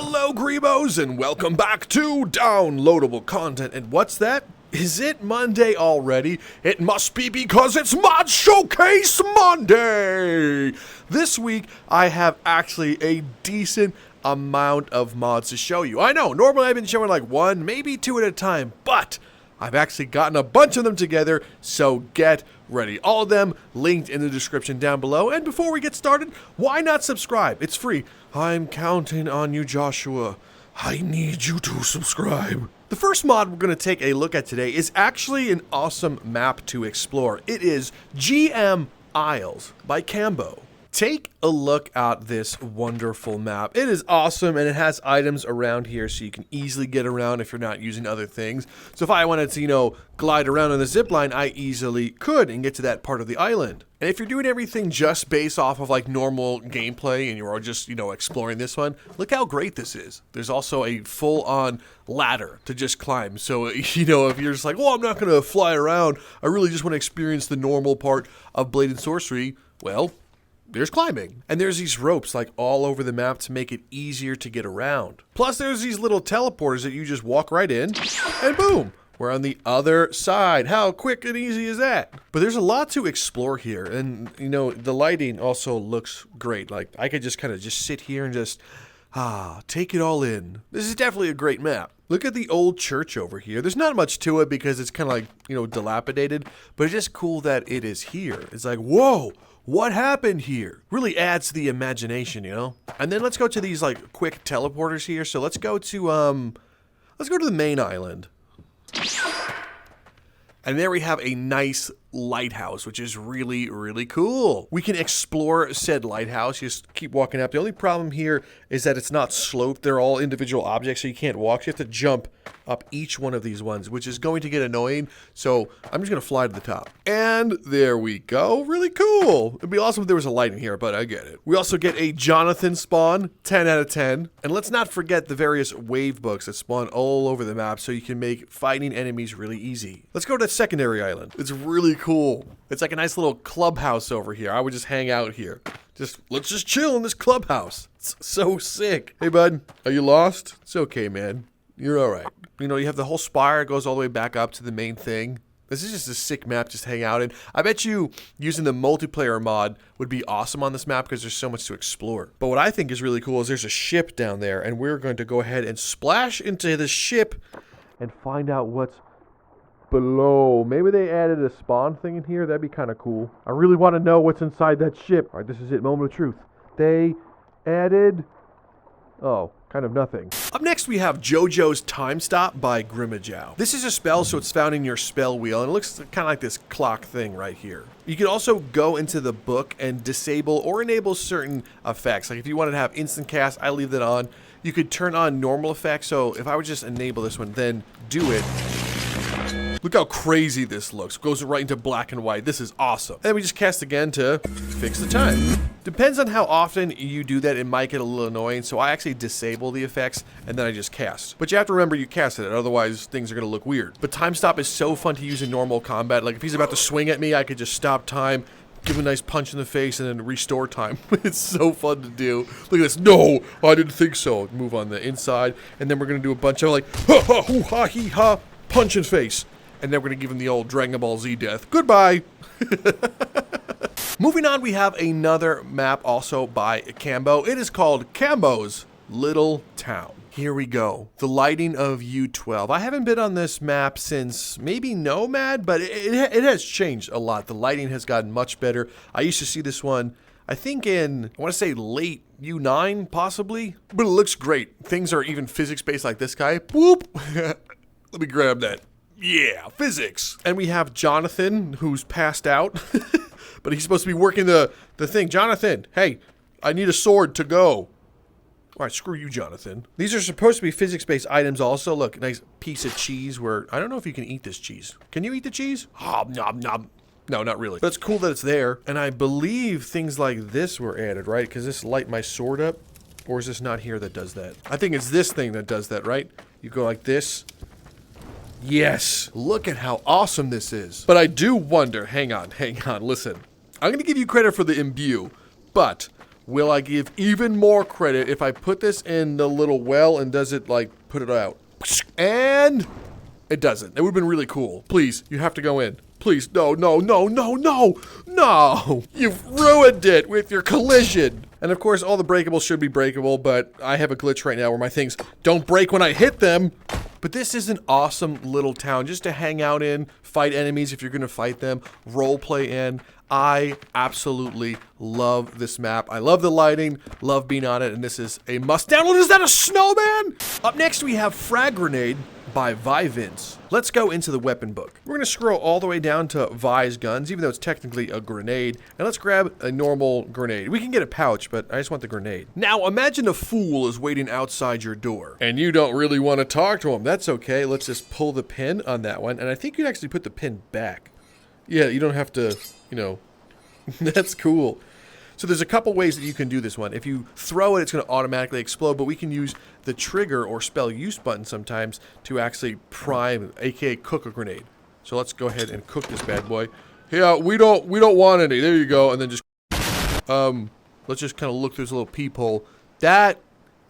Hello, Grimmos, and welcome back to downloadable content. And what's that? Is it Monday already? It must be because it's Mod Showcase Monday! This week, I have actually a decent amount of mods to show you. I know, normally I've been showing like one, maybe two at a time, but I've actually gotten a bunch of them together, so get ready. All of them linked in the description down below. And before we get started, why not subscribe? It's free. I'm counting on you, Joshua. I need you to subscribe. The first mod we're going to take a look at today is actually an awesome map to explore. It is GM Isles by Cambo. Take a look at this wonderful map. It is awesome, and it has items around here so you can easily get around if you're not using other things. So if I wanted to, glide around on the zipline, I easily could and get to that part of the island. And if you're doing everything just based off of like normal gameplay and you're just, exploring this one, look how great this is. There's also a full-on ladder to just climb. So, if you're just like, I'm not going to fly around, I really just want to experience the normal part of Blade and Sorcery, well, there's climbing. And there's these ropes like all over the map to make it easier to get around. Plus there's these little teleporters that you just walk right in and boom, we're on the other side. How quick and easy is that? But there's a lot to explore here, and the lighting also looks great. Like I could just kind of sit here and just take it all in. This is definitely a great map. Look at the old church over here. There's not much to it because it's kind of like, dilapidated, but it's just cool that it is here. It's like, whoa, what happened here? Really adds to the imagination, And then let's go to these like quick teleporters here. So let's go to the main island. And there we have a nice lighthouse, which is really, really cool. We can explore said lighthouse, just keep walking up. The only problem here is that it's not sloped. They're all individual objects, so you can't walk. So you have to jump up each one of these ones, which is going to get annoying. So I'm just gonna fly to the top. And there we go, really cool. It'd be awesome if there was a light in here, but I get it. We also get a Jonathan spawn, 10 out of 10. And let's not forget the various wave books that spawn all over the map so you can make fighting enemies really easy. Let's go to the secondary island. It's really cool. It's like a nice little clubhouse over here. I would just hang out here. Let's just chill in this clubhouse. It's so sick. Hey bud, are you lost? It's okay, man. You're all right. You have the whole spire, it goes all the way back up to the main thing. This is just a sick map just hang out in. I bet you using the multiplayer mod would be awesome on this map because there's so much to explore. But what I think is really cool is there's a ship down there, and we're going to go ahead and splash into the ship and find out what's below. Maybe they added a spawn thing in here. That'd be kind of cool. I really want to know what's inside that ship. All right, this is it, moment of truth. They added, kind of nothing. Up next we have JoJo's Time Stop by GrimmaJow. This is a spell, so it's found in your spell wheel, and it looks kind of like this clock thing right here. You can also go into the book and disable or enable certain effects. Like if you wanted to have instant cast, I leave that on. You could turn on normal effects, so if I would just enable this one, then do it. Look how crazy this looks. Goes right into black and white. This is awesome. And then we just cast again to fix the time. Depends on how often you do that. It might get a little annoying. So I actually disable the effects and then I just cast. But you have to remember you casted it. Otherwise things are going to look weird. But time stop is so fun to use in normal combat. Like if he's about to swing at me, I could just stop time, give him a nice punch in the face, and then restore time. It's so fun to do. Look at this. No, I didn't think so. Move on the inside. And then we're going to do a bunch of like, ha ha, hoo ha, hee ha, punch in face. And then we're going to give him the old Dragon Ball Z death. Goodbye. Moving on, we have another map also by Cambo. It is called Cambo's Little Town. Here we go. The lighting of U12. I haven't been on this map since maybe Nomad, but it has changed a lot. The lighting has gotten much better. I used to see this one, I think I want to say late U9 possibly, but it looks great. Things are even physics-based like this guy. Whoop. Let me grab that. Yeah, physics. And we have Jonathan, who's passed out, but he's supposed to be working the thing. Jonathan, hey, I need a sword to go. All right, screw you, Jonathan. These are supposed to be physics-based items also. Look, nice piece of cheese where, I don't know if you can eat this cheese. Can you eat the cheese? Nom, nom, nom. No, not really. But it's cool that it's there. And I believe things like this were added, right? Because this light my sword up. Or is this not here that does that? I think it's this thing that does that, right? You go like this. Yes, look at how awesome this is. But I do wonder, hang on, listen. I'm gonna give you credit for the imbue, but will I give even more credit if I put this in the little well and does it like put it out? And it doesn't. It would have been really cool. Please, you have to go in. Please, no, no, no, no, no, no. You've ruined it with your collision. And of course, all the breakables should be breakable, but I have a glitch right now where my things don't break when I hit them. But this is an awesome little town just to hang out in, fight enemies if you're gonna fight them, role play in. I absolutely love this map. I love the lighting, love being on it, and this is a must download. Is that a snowman? Up next, we have Frag Grenade by VyVince. Let's go into the weapon book. We're gonna scroll all the way down to Vi's guns, even though it's technically a grenade, and let's grab a normal grenade. We can get a pouch, but I just want the grenade. Now, imagine a fool is waiting outside your door, and you don't really want to talk to him. That's okay. Let's just pull the pin on that one, and I think you'd actually put the pin back. Yeah, you don't have to, you know, that's cool. So there's a couple ways that you can do this one. If you throw it, it's going to automatically explode, but we can use the trigger or spell use button sometimes to actually prime, aka cook a grenade. So let's go ahead and cook this bad boy. Yeah, we don't want any. There you go. And then just let's just kind of look through this little peephole. That,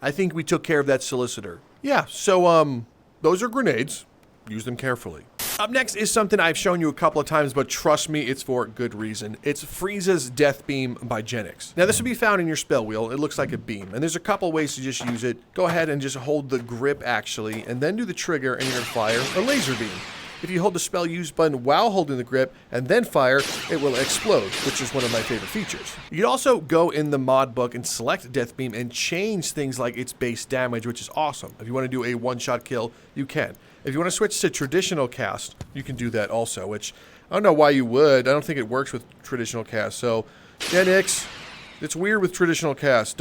I think we took care of that solicitor. Yeah, so those are grenades. Use them carefully. Up next is something I've shown you a couple of times, but trust me, it's for good reason. It's Frieza's Death Beam by Jenix. Now, this will be found in your spell wheel. It looks like a beam, and there's a couple ways to just use it. Go ahead and just hold the grip, actually, and then do the trigger, and you're gonna fire a laser beam. If you hold the spell use button while holding the grip and then fire, it will explode, which is one of my favorite features. You can also go in the mod book and select Death Beam and change things like its base damage, which is awesome. If you want to do a one-shot kill, you can. If you want to switch to traditional cast, you can do that also, which I don't know why you would. I don't think it works with traditional cast. So, Jenix, it's weird with traditional cast.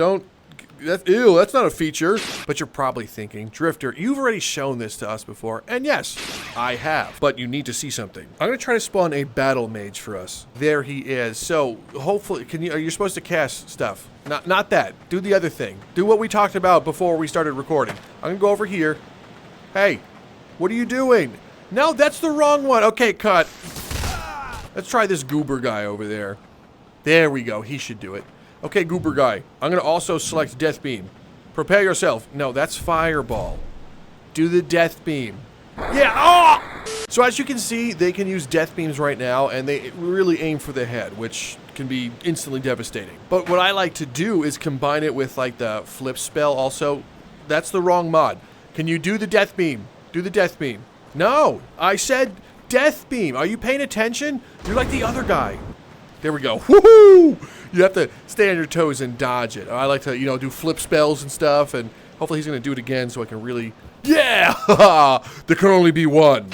Ew, that's not a feature. But you're probably thinking, Drifter, you've already shown this to us before. And yes, I have. But you need to see something. I'm going to try to spawn a battle mage for us. There he is. So, hopefully, are you supposed to cast stuff? Not that. Do the other thing. Do what we talked about before we started recording. I'm going to go over here. Hey, what are you doing? No, that's the wrong one. Okay, cut. Let's try this goober guy over there. There we go. He should do it. Okay, goober guy. I'm going to also select Death Beam. Prepare yourself. No, that's Fireball. Do the Death Beam. Yeah. Oh! So as you can see, they can use Death Beams right now, and they really aim for the head, which can be instantly devastating. But what I like to do is combine it with like the flip spell also. That's the wrong mod. Can you do the Death Beam? Do the Death Beam. No, I said Death Beam. Are you paying attention? You're like the other guy. There we go. Woohoo! You have to stay on your toes and dodge it. I like to, you know, do flip spells and stuff, and hopefully he's going to do it again so I can really... Yeah! There can only be one.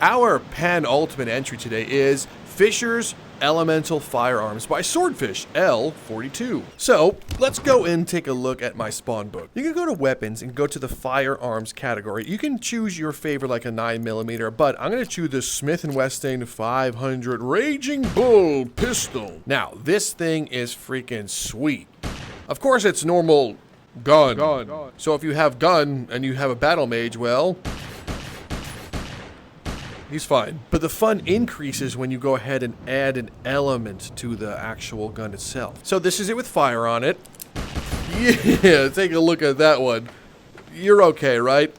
Our penultimate entry today is Fisher's Elemental Firearms by Swordfish L42. So let's go and take a look at my spawn book. You can go to weapons and go to the firearms category. You can choose your favorite, like a 9mm, but I'm going to choose the Smith & Wesson 500 Raging Bull pistol. Now this thing is freaking sweet. Of course it's normal gun. So if you have gun and you have a battle mage, well, he's fine. But the fun increases when you go ahead and add an element to the actual gun itself. So this is it with fire on it. Yeah, take a look at that one. You're okay, right?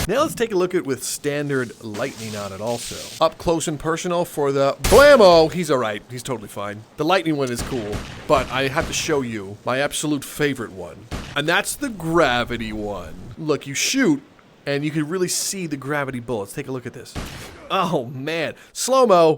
Now let's take a look at it with standard lightning on it also. Up close and personal for the blammo. He's alright. He's totally fine. The lightning one is cool, but I have to show you my absolute favorite one. And that's the gravity one. Look, you shoot, and you can really see the gravity bullets. Take a look at this. Oh, man. Slow-mo.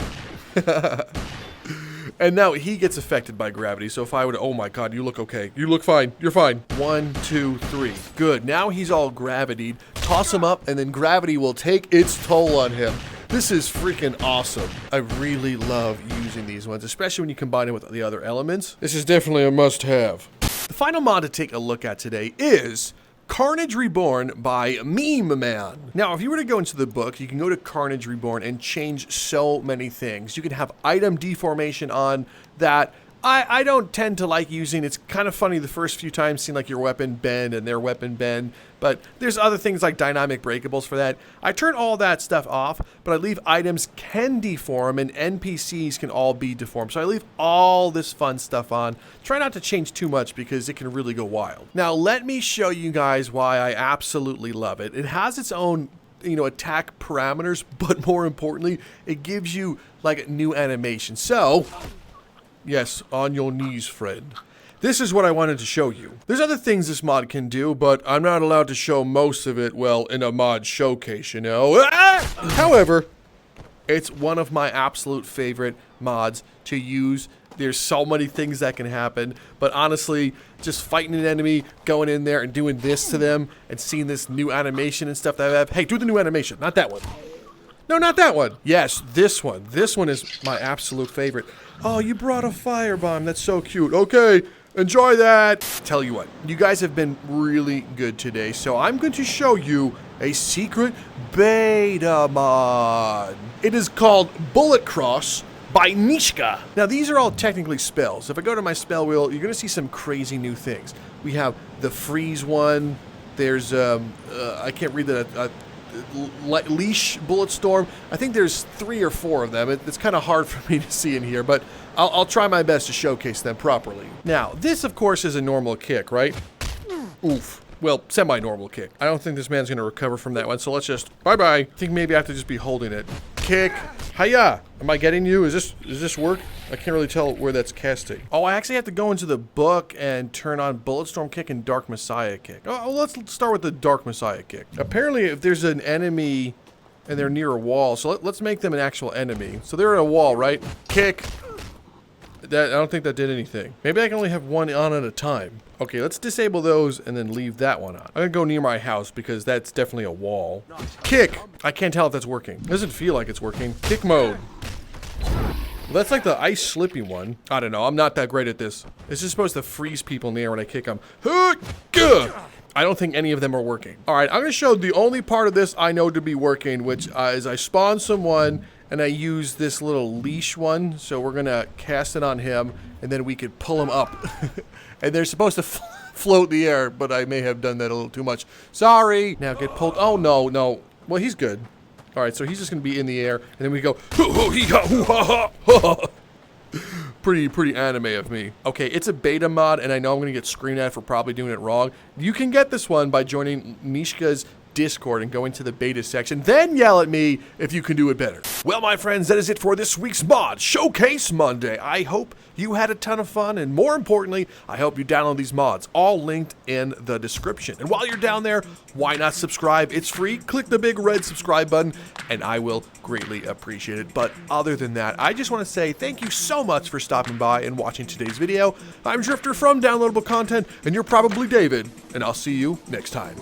And now he gets affected by gravity, so if I would... Oh, my God, you look okay. You look fine. You're fine. 1, 2, 3. Good. Now he's all gravitied. Toss him up, and then gravity will take its toll on him. This is freaking awesome. I really love using these ones, especially when you combine it with the other elements. This is definitely a must-have. The final mod to take a look at today is Carnage Reborn by MemeMan. Now, if you were to go into the book, you can go to Carnage Reborn and change so many things. You can have item deformation on that. I don't tend to like using. It's kind of funny the first few times seeing like your weapon bend and their weapon bend, but there's other things like dynamic breakables for that. I turn all that stuff off, but I leave items can deform and NPCs can all be deformed. So I leave all this fun stuff on. Try not to change too much because it can really go wild. Now let me show you guys why I absolutely love it. It has its own, you know, attack parameters, but more importantly, it gives you like a new animation. So yes, on your knees, friend. This is what I wanted to show you. There's other things this mod can do, but I'm not allowed to show most of it, well, in a mod showcase, you know? However, it's one of my absolute favorite mods to use. There's so many things that can happen, but honestly, just fighting an enemy, going in there and doing this to them, and seeing this new animation and stuff that I have. Hey, do the new animation, not that one. No, not that one. Yes, this one. This one is my absolute favorite. Oh, you brought a firebomb. That's so cute. Okay, enjoy that. Tell you what, you guys have been really good today, so I'm going to show you a secret beta mod. It is called Bullet Cross by Neeshka. Now, these are all technically spells. If I go to my spell wheel, you're going to see some crazy new things. We have the freeze one. There's, I can't read that. Leash bullet storm. I think there's 3 or 4 of them. It's kind of hard for me to see in here, but I'll try my best to showcase them properly. Now, this of course is a normal kick, right? Oof. Well, semi-normal kick. I don't think this man's gonna recover from that one, so let's just bye-bye. I think maybe I have to just be holding it. Kick. Hiya! Am I getting you? Is this work? I can't really tell where that's casting. Oh, I actually have to go into the book and turn on Bulletstorm Kick and Dark Messiah Kick. Oh, let's start with the Dark Messiah Kick. Apparently, if there's an enemy and they're near a wall, so let's make them an actual enemy. So they're at a wall, right? Kick. I don't think that did anything. Maybe I can only have one on at a time. Okay, let's disable those and then leave that one on. I'm gonna go near my house because that's definitely a wall. Kick! I can't tell if that's working. It doesn't feel like it's working. Kick mode. Well, that's like the ice slippy one. I don't know, I'm not that great at this. It's just supposed to freeze people in the air when I kick them. I don't think any of them are working. All right, I'm gonna show the only part of this I know to be working, which is I spawn someone and I use this little leash one. So we're gonna cast it on him and then we could pull him up. And they're supposed to float in the air, but I may have done that a little too much. Sorry. Now get pulled. Oh, no, no. Well, he's good. All right, so he's just gonna be in the air, and then we go. Pretty anime of me. Okay, it's a beta mod, and I know I'm gonna get screamed at for probably doing it wrong. You can get this one by joining Neeshka's Discord and going to the beta section, then yell at me if you can do it better. Well, my friends, that is it for this week's Mod Showcase Monday. I hope you had a ton of fun, and more importantly, I hope you download these mods, all linked in the description. And while you're down there, why not subscribe? It's free. Click the big red subscribe button, and I will greatly appreciate it. But other than that, I just want to say thank you so much for stopping by and watching today's video. I'm Drifter from Downloadable Content, and you're probably David, and I'll see you next time.